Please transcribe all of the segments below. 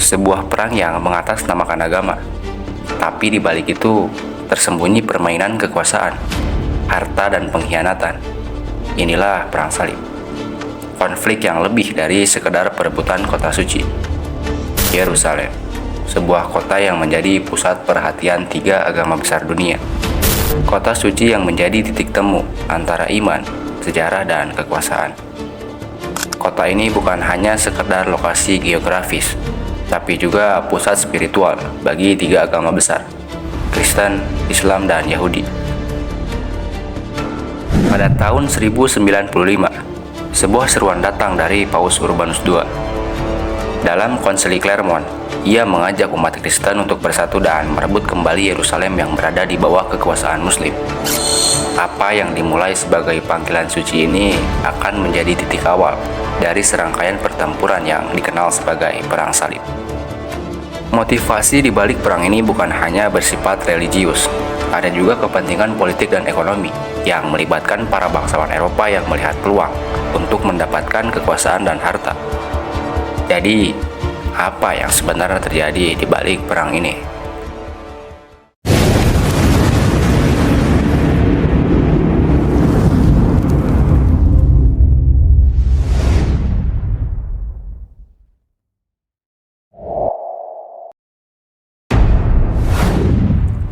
sebuah perang yang mengatasnamakan agama. Tapi di balik itu tersembunyi permainan kekuasaan, harta dan pengkhianatan. Inilah perang salib. Konflik yang lebih dari sekedar perebutan kota suci. Yerusalem, sebuah kota yang menjadi pusat perhatian tiga agama besar dunia. Kota suci yang menjadi titik temu antara iman, sejarah, dan kekuasaan. Kota ini bukan hanya sekedar lokasi geografis, tapi juga pusat spiritual bagi tiga agama besar, Kristen, Islam, dan Yahudi. Pada tahun 1095, sebuah seruan datang dari Paus Urbanus II. Dalam konsili Clermont, ia mengajak umat Kristen untuk bersatu dan merebut kembali Yerusalem yang berada di bawah kekuasaan Muslim. Apa yang dimulai sebagai panggilan suci ini akan menjadi titik awal dari serangkaian pertempuran yang dikenal sebagai Perang Salib. Motivasi di balik perang ini bukan hanya bersifat religius, ada juga kepentingan politik dan ekonomi yang melibatkan para bangsawan Eropa yang melihat peluang untuk mendapatkan kekuasaan dan harta. Jadi, apa yang sebenarnya terjadi di balik perang ini?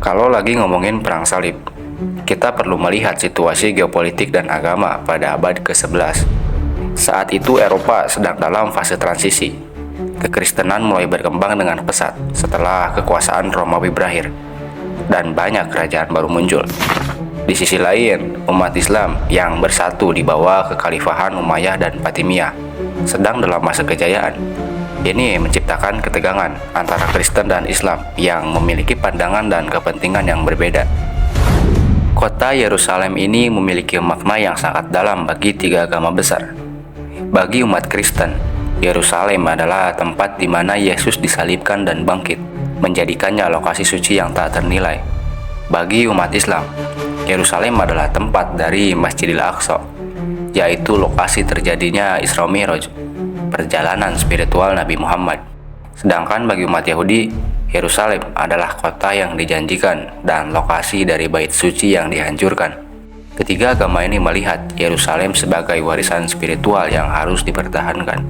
Kalau lagi ngomongin perang salib, kita perlu melihat situasi geopolitik dan agama pada abad ke-11. Saat itu Eropa sedang dalam fase transisi. Kekristenan mulai berkembang dengan pesat setelah kekuasaan Romawi berakhir, dan banyak kerajaan baru muncul. Di sisi lain, umat Islam yang bersatu di bawah kekhalifahan Umayyah dan Fatimiyah sedang dalam masa kejayaan. Ini menciptakan ketegangan antara Kristen dan Islam yang memiliki pandangan dan kepentingan yang berbeda. Kota Yerusalem ini memiliki makna yang sangat dalam bagi tiga agama besar. Bagi umat Kristen, Yerusalem adalah tempat di mana Yesus disalibkan dan bangkit, menjadikannya lokasi suci yang tak ternilai. Bagi umat Islam, Yerusalem adalah tempat dari Masjidil Aqsa, yaitu lokasi terjadinya Isra Mi'raj, perjalanan spiritual Nabi Muhammad. Sedangkan bagi umat Yahudi, Yerusalem adalah kota yang dijanjikan dan lokasi dari bait suci yang dihancurkan. Ketiga agama ini melihat Yerusalem sebagai warisan spiritual yang harus dipertahankan.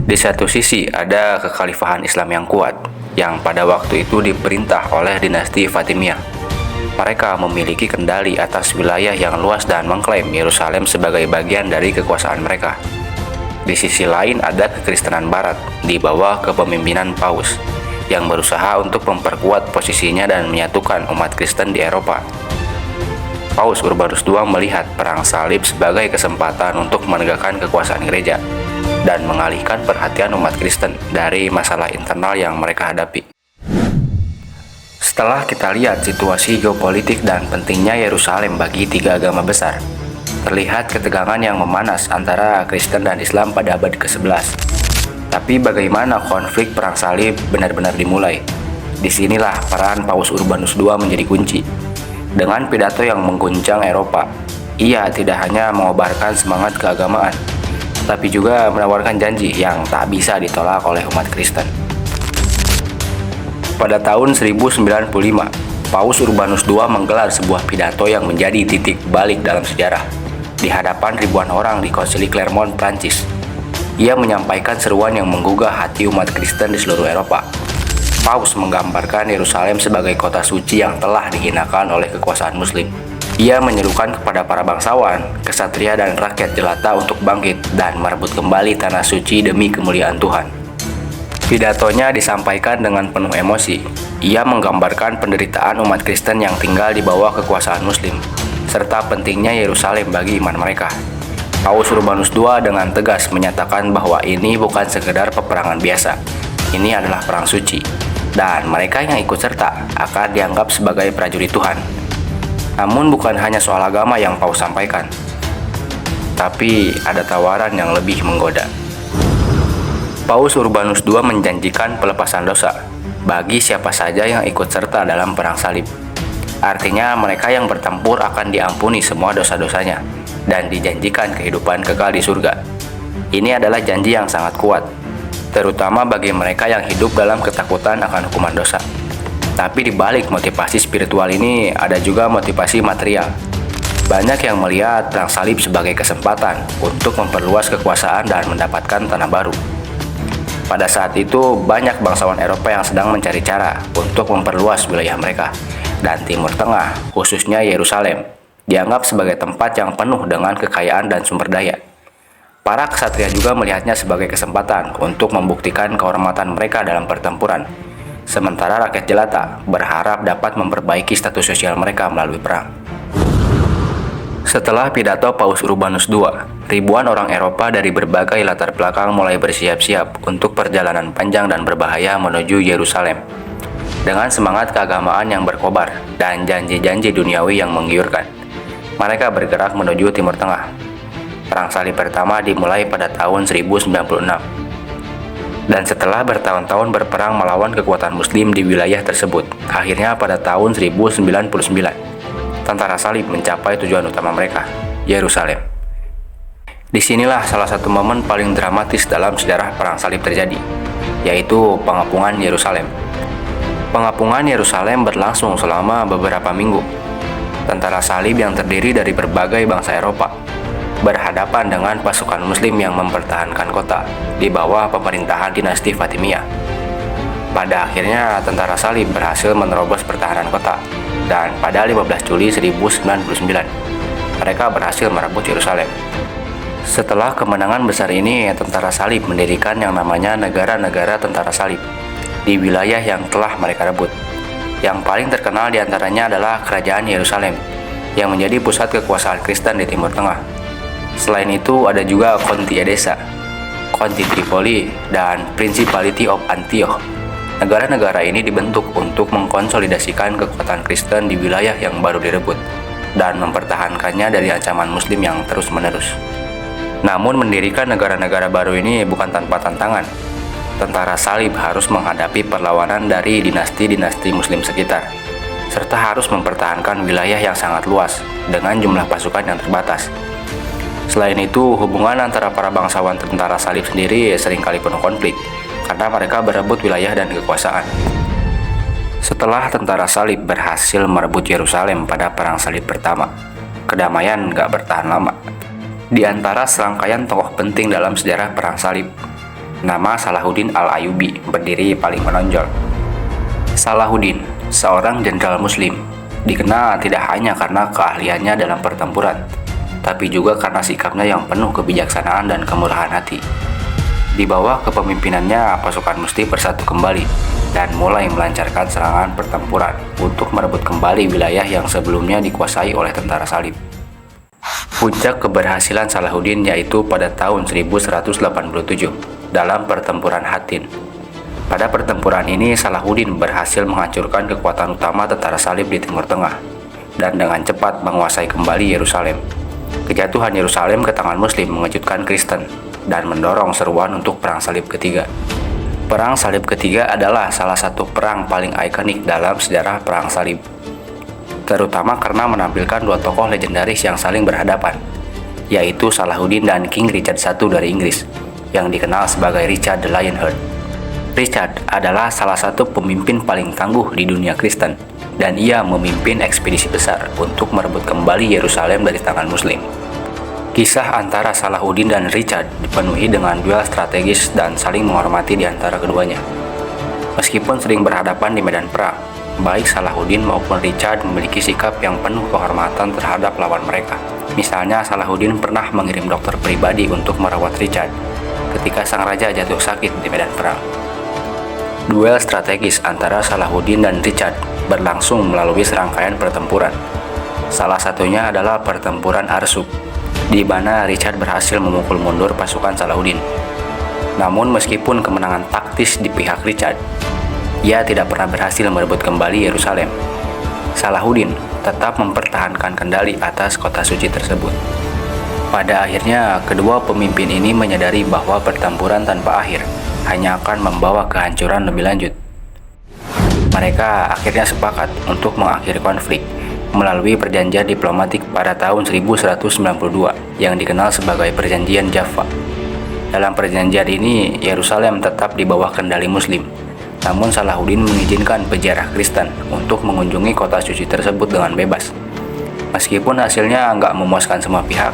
Di satu sisi ada kekhalifahan Islam yang kuat, yang pada waktu itu diperintah oleh dinasti Fatimiyah. Mereka memiliki kendali atas wilayah yang luas dan mengklaim Yerusalem sebagai bagian dari kekuasaan mereka. Di sisi lain ada kekristenan barat di bawah kepemimpinan Paus yang berusaha untuk memperkuat posisinya dan menyatukan umat Kristen di Eropa. Paus Urbanus II melihat perang salib sebagai kesempatan untuk menegakkan kekuasaan gereja dan mengalihkan perhatian umat Kristen dari masalah internal yang mereka hadapi. Setelah kita lihat situasi geopolitik dan pentingnya Yerusalem bagi tiga agama besar, terlihat ketegangan yang memanas antara Kristen dan Islam pada abad ke-11. Tapi bagaimana konflik perang salib benar-benar dimulai? Disinilah peran Paus Urbanus II menjadi kunci. Dengan pidato yang mengguncang Eropa, ia tidak hanya mengobarkan semangat keagamaan, tapi juga menawarkan janji yang tak bisa ditolak oleh umat Kristen. Pada tahun 1095, Paus Urbanus II menggelar sebuah pidato yang menjadi titik balik dalam sejarah. Di hadapan ribuan orang di konsili Clermont, Prancis, ia menyampaikan seruan yang menggugah hati umat Kristen di seluruh Eropa. Paus menggambarkan Yerusalem sebagai kota suci yang telah dihinakan oleh kekuasaan Muslim. Ia menyerukan kepada para bangsawan, kesatria, dan rakyat jelata untuk bangkit dan merebut kembali tanah suci demi kemuliaan Tuhan. Pidatonya disampaikan dengan penuh emosi. Ia menggambarkan penderitaan umat Kristen yang tinggal di bawah kekuasaan Muslim, serta pentingnya Yerusalem bagi iman mereka. Paus Urbanus II dengan tegas menyatakan bahwa ini bukan sekedar peperangan biasa. Ini adalah perang suci, dan mereka yang ikut serta akan dianggap sebagai prajurit Tuhan. Namun bukan hanya soal agama yang Paus sampaikan, tapi ada tawaran yang lebih menggoda. Paus Urbanus II menjanjikan pelepasan dosa bagi siapa saja yang ikut serta dalam perang salib. Artinya mereka yang bertempur akan diampuni semua dosa-dosanya dan dijanjikan kehidupan kekal di surga. Ini adalah janji yang sangat kuat. terutama bagi mereka yang hidup dalam ketakutan akan hukuman dosa. Tapi di balik motivasi spiritual ini ada juga motivasi material. Banyak yang melihat perang salib sebagai kesempatan untuk memperluas kekuasaan dan mendapatkan tanah baru. Pada saat itu, banyak bangsawan Eropa yang sedang mencari cara untuk memperluas wilayah mereka. Dan Timur Tengah, khususnya Yerusalem, dianggap sebagai tempat yang penuh dengan kekayaan dan sumber daya. Para ksatria juga melihatnya sebagai kesempatan untuk membuktikan kehormatan mereka dalam pertempuran. Sementara rakyat jelata berharap dapat memperbaiki status sosial mereka melalui perang. Setelah pidato Paus Urbanus II, ribuan orang Eropa dari berbagai latar belakang mulai bersiap-siap untuk perjalanan panjang dan berbahaya menuju Yerusalem. Dengan semangat keagamaan yang berkobar dan janji-janji duniawi yang menggiurkan, mereka bergerak menuju Timur Tengah. Perang Salib pertama dimulai pada tahun 1096. Dan setelah bertahun-tahun berperang melawan kekuatan Muslim di wilayah tersebut, akhirnya pada tahun 1099, tentara salib mencapai tujuan utama mereka, Yerusalem. Disinilah salah satu momen paling dramatis dalam sejarah perang salib terjadi, yaitu pengepungan Yerusalem. Pengepungan Yerusalem berlangsung selama beberapa minggu. Tentara salib yang terdiri dari berbagai bangsa Eropa berhadapan dengan pasukan Muslim yang mempertahankan kota di bawah pemerintahan dinasti Fatimiyah. Pada akhirnya, tentara salib berhasil menerobos pertahanan kota, dan pada 15 Juli 1099, mereka berhasil merebut Yerusalem. Setelah kemenangan besar ini, tentara salib mendirikan yang namanya negara-negara tentara salib di wilayah yang telah mereka rebut. Yang paling terkenal diantaranya adalah Kerajaan Yerusalem, yang menjadi pusat kekuasaan Kristen di Timur Tengah. Selain itu, ada juga Konti Edessa, Konti Tripoli, dan Principality of Antioch. Negara-negara ini dibentuk untuk mengkonsolidasikan kekuatan Kristen di wilayah yang baru direbut dan mempertahankannya dari ancaman Muslim yang terus-menerus. Namun, mendirikan negara-negara baru ini bukan tanpa tantangan. Tentara salib harus menghadapi perlawanan dari dinasti-dinasti Muslim sekitar, serta harus mempertahankan wilayah yang sangat luas dengan jumlah pasukan yang terbatas. Selain itu, hubungan antara para bangsawan tentara salib sendiri seringkali penuh konflik, karena mereka berebut wilayah dan kekuasaan. Setelah tentara salib berhasil merebut Yerusalem pada Perang Salib pertama, kedamaian gak bertahan lama. Di antara serangkaian tokoh penting dalam sejarah Perang Salib, nama Salahuddin Al-Ayyubi berdiri paling menonjol. Salahuddin, seorang jenderal Muslim, dikenal tidak hanya karena keahliannya dalam pertempuran, tapi juga karena sikapnya yang penuh kebijaksanaan dan kemurahan hati. Di bawah kepemimpinannya, pasukan Muslim bersatu kembali dan mulai melancarkan serangan pertempuran untuk merebut kembali wilayah yang sebelumnya dikuasai oleh tentara salib. Puncak keberhasilan Salahuddin yaitu pada tahun 1187 dalam pertempuran Hattin. Pada pertempuran ini, Salahuddin berhasil menghancurkan kekuatan utama tentara salib di Timur Tengah dan dengan cepat menguasai kembali Yerusalem. Kejatuhan Yerusalem ke tangan Muslim mengejutkan Kristen dan mendorong seruan untuk Perang Salib Ketiga. Perang Salib Ketiga adalah salah satu perang paling ikonik dalam sejarah Perang Salib, terutama karena menampilkan dua tokoh legendaris yang saling berhadapan, yaitu Salahuddin dan King Richard I dari Inggris, yang dikenal sebagai Richard the Lionheart. Richard adalah salah satu pemimpin paling tangguh di dunia Kristen, dan ia memimpin ekspedisi besar untuk merebut kembali Yerusalem dari tangan Muslim. Kisah antara Salahuddin dan Richard dipenuhi dengan duel strategis dan saling menghormati di antara keduanya. Meskipun sering berhadapan di medan perang, baik Salahuddin maupun Richard memiliki sikap yang penuh kehormatan terhadap lawan mereka. Misalnya, Salahuddin pernah mengirim dokter pribadi untuk merawat Richard ketika sang raja jatuh sakit di medan perang. Duel strategis antara Salahuddin dan Richard berlangsung melalui serangkaian pertempuran. Salah satunya adalah pertempuran Arsuk, di mana Richard berhasil memukul mundur pasukan Salahuddin. Namun meskipun kemenangan taktis di pihak Richard, ia tidak pernah berhasil merebut kembali Yerusalem. Salahuddin tetap mempertahankan kendali atas kota suci tersebut. Pada akhirnya, kedua pemimpin ini menyadari bahwa pertempuran tanpa akhir hanya akan membawa kehancuran lebih lanjut. Mereka akhirnya sepakat untuk mengakhiri konflik melalui perjanjian diplomatik pada tahun 1192 yang dikenal sebagai Perjanjian Jaffa. Dalam perjanjian ini, Yerusalem tetap di bawah kendali Muslim. Namun Salahuddin mengizinkan peziarah Kristen untuk mengunjungi kota suci tersebut dengan bebas. Meskipun hasilnya nggak memuaskan semua pihak,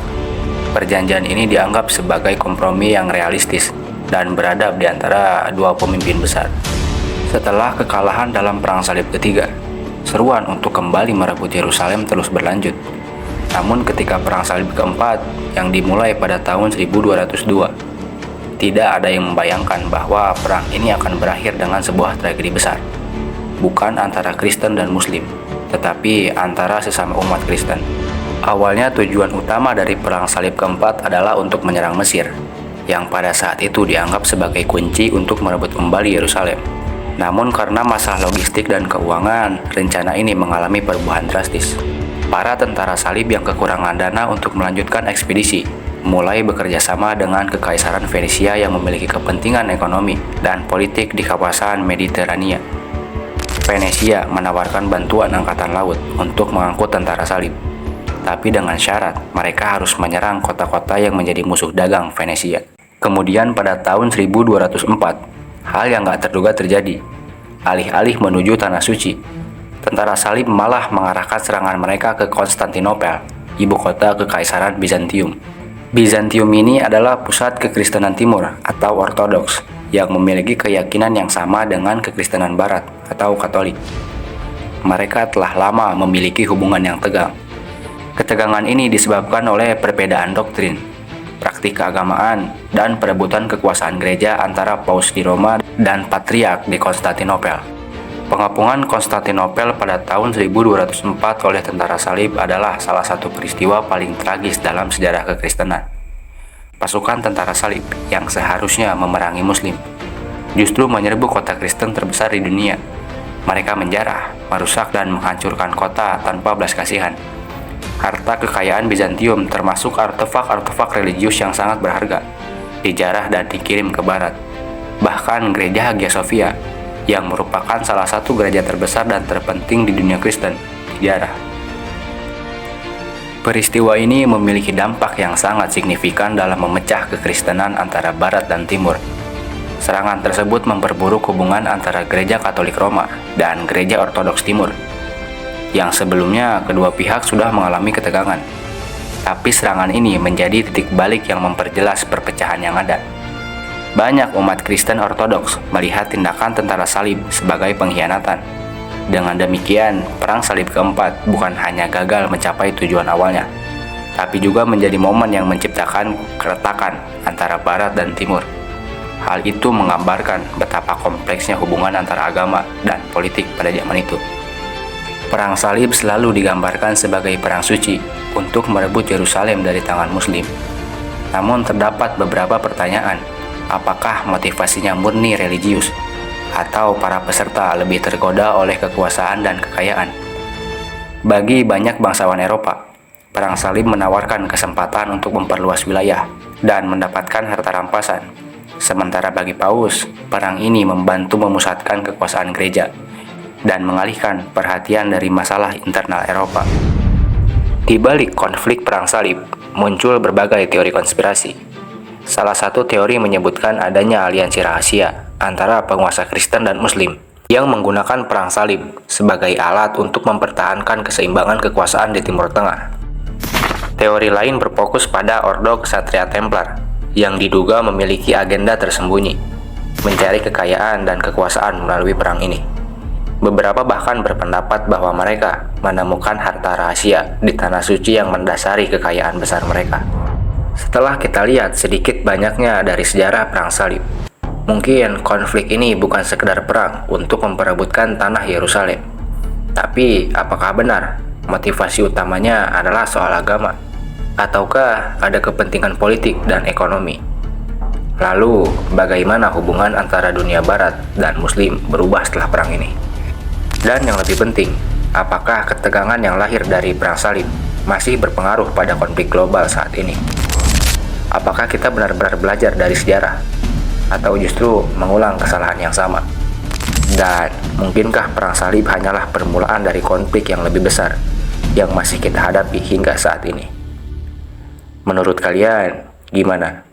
perjanjian ini dianggap sebagai kompromi yang realistis dan beradab di antara dua pemimpin besar. Setelah kekalahan dalam Perang Salib ketiga, seruan untuk kembali merebut Yerusalem terus berlanjut. Namun ketika Perang Salib keempat yang dimulai pada tahun 1202, tidak ada yang membayangkan bahwa perang ini akan berakhir dengan sebuah tragedi besar. Bukan antara Kristen dan Muslim, tetapi antara sesama umat Kristen. Awalnya tujuan utama dari Perang Salib keempat adalah untuk menyerang Mesir, yang pada saat itu dianggap sebagai kunci untuk merebut kembali Yerusalem. Namun karena masalah logistik dan keuangan, rencana ini mengalami perubahan drastis. Para tentara salib yang kekurangan dana untuk melanjutkan ekspedisi mulai bekerja sama dengan Kekaisaran Venesia yang memiliki kepentingan ekonomi dan politik di kawasan Mediterania. Venesia menawarkan bantuan angkatan laut untuk mengangkut tentara salib, tapi dengan syarat mereka harus menyerang kota-kota yang menjadi musuh dagang Venesia. Kemudian pada tahun 1204, hal yang gak terduga terjadi. Alih-alih menuju Tanah Suci, tentara salib malah mengarahkan serangan mereka ke Konstantinopel, ibu kota Kekaisaran Bizantium. Bizantium ini adalah pusat kekristenan timur atau ortodoks yang memiliki keyakinan yang sama dengan kekristenan barat atau Katolik. Mereka telah lama memiliki hubungan yang tegang. Ketegangan ini disebabkan oleh perbedaan doktrin, praktik keagamaan, dan perebutan kekuasaan gereja antara Paus di Roma dan Patriark di Konstantinopel. Pengepungan Konstantinopel pada tahun 1204 oleh tentara salib adalah salah satu peristiwa paling tragis dalam sejarah kekristenan. Pasukan tentara salib yang seharusnya memerangi Muslim justru menyerbu kota Kristen terbesar di dunia. Mereka menjarah, merusak, dan menghancurkan kota tanpa belas kasihan. Harta kekayaan Bizantium termasuk artefak-artefak religius yang sangat berharga dijarah dan dikirim ke barat. Bahkan gereja Hagia Sophia yang merupakan salah satu gereja terbesar dan terpenting di dunia Kristen dijarah. Peristiwa ini memiliki dampak yang sangat signifikan dalam memecah kekristenan antara barat dan timur. Serangan tersebut memperburuk hubungan antara gereja Katolik Roma dan gereja Ortodoks Timur, yang sebelumnya kedua pihak sudah mengalami ketegangan. Tapi serangan ini menjadi titik balik yang memperjelas perpecahan yang ada. Banyak umat Kristen Ortodoks melihat tindakan tentara salib sebagai pengkhianatan. Dengan demikian, Perang Salib keempat bukan hanya gagal mencapai tujuan awalnya, tapi juga menjadi momen yang menciptakan keretakan antara Barat dan Timur. Hal itu menggambarkan betapa kompleksnya hubungan antara agama dan politik pada zaman itu. Perang Salib selalu digambarkan sebagai perang suci untuk merebut Yerusalem dari tangan Muslim. Namun terdapat beberapa pertanyaan. Apakah motivasinya murni religius, atau para peserta lebih tergoda oleh kekuasaan dan kekayaan? Bagi banyak bangsawan Eropa, Perang Salib menawarkan kesempatan untuk memperluas wilayah dan mendapatkan harta rampasan. Sementara bagi Paus, perang ini membantu memusatkan kekuasaan gereja dan mengalihkan perhatian dari masalah internal Eropa. Di balik konflik Perang Salib, muncul berbagai teori konspirasi. Salah satu teori menyebutkan adanya aliansi rahasia antara penguasa Kristen dan Muslim yang menggunakan Perang Salib sebagai alat untuk mempertahankan keseimbangan kekuasaan di Timur Tengah. Teori lain berfokus pada Ordo Ksatria Templar yang diduga memiliki agenda tersembunyi, mencari kekayaan dan kekuasaan melalui perang ini. Beberapa bahkan berpendapat bahwa mereka menemukan harta rahasia di Tanah Suci yang mendasari kekayaan besar mereka. Setelah kita lihat sedikit banyaknya dari sejarah Perang Salib, mungkin konflik ini bukan sekedar perang untuk memperebutkan tanah Yerusalem. Tapi apakah benar motivasi utamanya adalah soal agama? Ataukah ada kepentingan politik dan ekonomi? Lalu, bagaimana hubungan antara dunia barat dan Muslim berubah setelah perang ini? Dan yang lebih penting, apakah ketegangan yang lahir dari Perang Salib masih berpengaruh pada konflik global saat ini? Apakah kita benar-benar belajar dari sejarah, atau justru mengulang kesalahan yang sama? Dan mungkinkah Perang Salib hanyalah permulaan dari konflik yang lebih besar yang masih kita hadapi hingga saat ini? Menurut kalian, gimana?